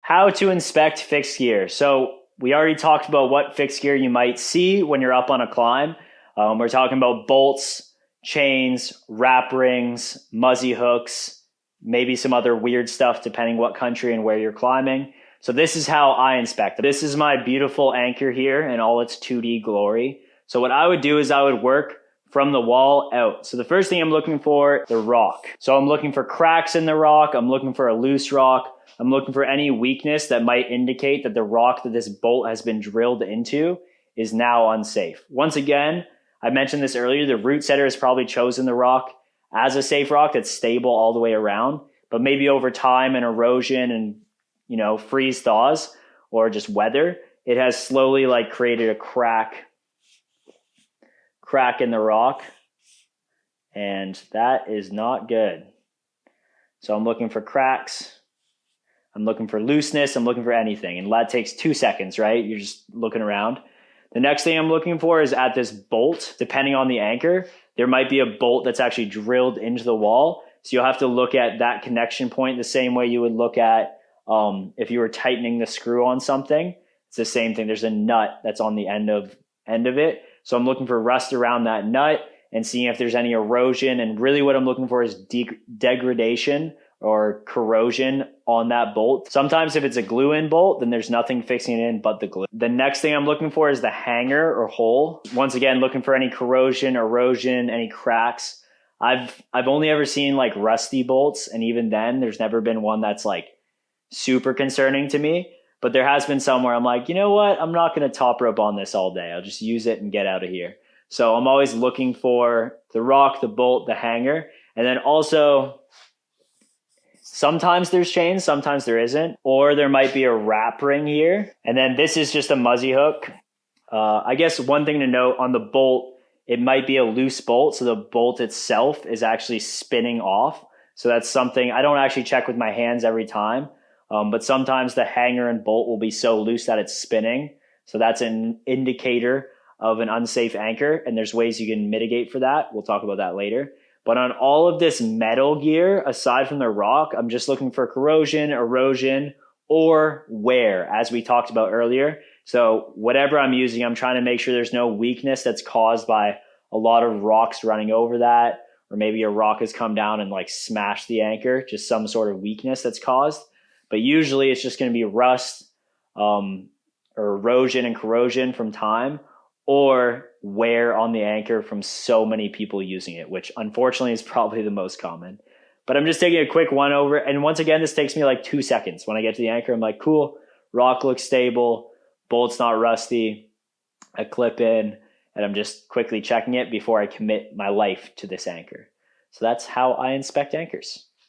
How to inspect fixed gear. So we already talked about what fixed gear you might see when you're up on a climb. We're talking about bolts, chains, wrap rings, muzzy hooks, maybe some other weird stuff depending what country and where you're climbing. So this is how I inspect it. This is my beautiful anchor here in all its 2D glory. So what I would do is I would work from the wall out. So the first thing I'm looking for, the rock. So I'm looking for cracks in the rock. I'm looking for a loose rock. I'm looking for any weakness that might indicate that the rock that this bolt has been drilled into is now unsafe. Once again, I mentioned this earlier, the route setter has probably chosen the rock as a safe rock that's stable all the way around, but maybe over time and erosion and, freeze thaws or just weather, it has slowly created a crack in the rock, and that is not good. So I'm looking for cracks. I'm looking for looseness. I'm looking for anything. And that takes 2 seconds, right? You're just looking around. The next thing I'm looking for is at this bolt, depending on the anchor, there might be a bolt that's actually drilled into the wall. So you'll have to look at that connection point the same way you would look at if you were tightening the screw on something. It's the same thing. There's a nut that's on the end of it. So I'm looking for rust around that nut and seeing if there's any erosion. And really what I'm looking for is degradation or corrosion on that bolt. Sometimes if it's a glue-in bolt, then there's nothing fixing it in but the glue. The next thing I'm looking for is the hanger or hole. Once again, looking for any corrosion, erosion, any cracks. I've only ever seen rusty bolts, and even then there's never been one that's super concerning to me. But there has been some where I'm like, you know what? I'm not going to top rope on this all day. I'll just use it and get out of here. So I'm always looking for the rock, the bolt, the hanger. And then also, sometimes there's chains, sometimes there isn't. Or there might be a wrap ring here. And then this is just a muzzy hook. I guess one thing to note on the bolt, it might be a loose bolt. So the bolt itself is actually spinning off. So that's something I don't actually check with my hands every time. But sometimes the hanger and bolt will be so loose that it's spinning. So that's an indicator of an unsafe anchor. And there's ways you can mitigate for that. We'll talk about that later. But on all of this metal gear, aside from the rock, I'm just looking for corrosion, erosion, or wear, as we talked about earlier. So whatever I'm using, I'm trying to make sure there's no weakness that's caused by a lot of rocks running over that. Or maybe a rock has come down and smashed the anchor, just some sort of weakness that's caused. But usually it's just going to be rust or erosion and corrosion from time, or wear on the anchor from so many people using it, which unfortunately is probably the most common. But I'm just taking a quick one over. And once again, this takes me 2 seconds. When I get to the anchor, I'm like, cool, rock looks stable, bolt's not rusty. I clip in, and I'm just quickly checking it before I commit my life to this anchor. So that's how I inspect anchors.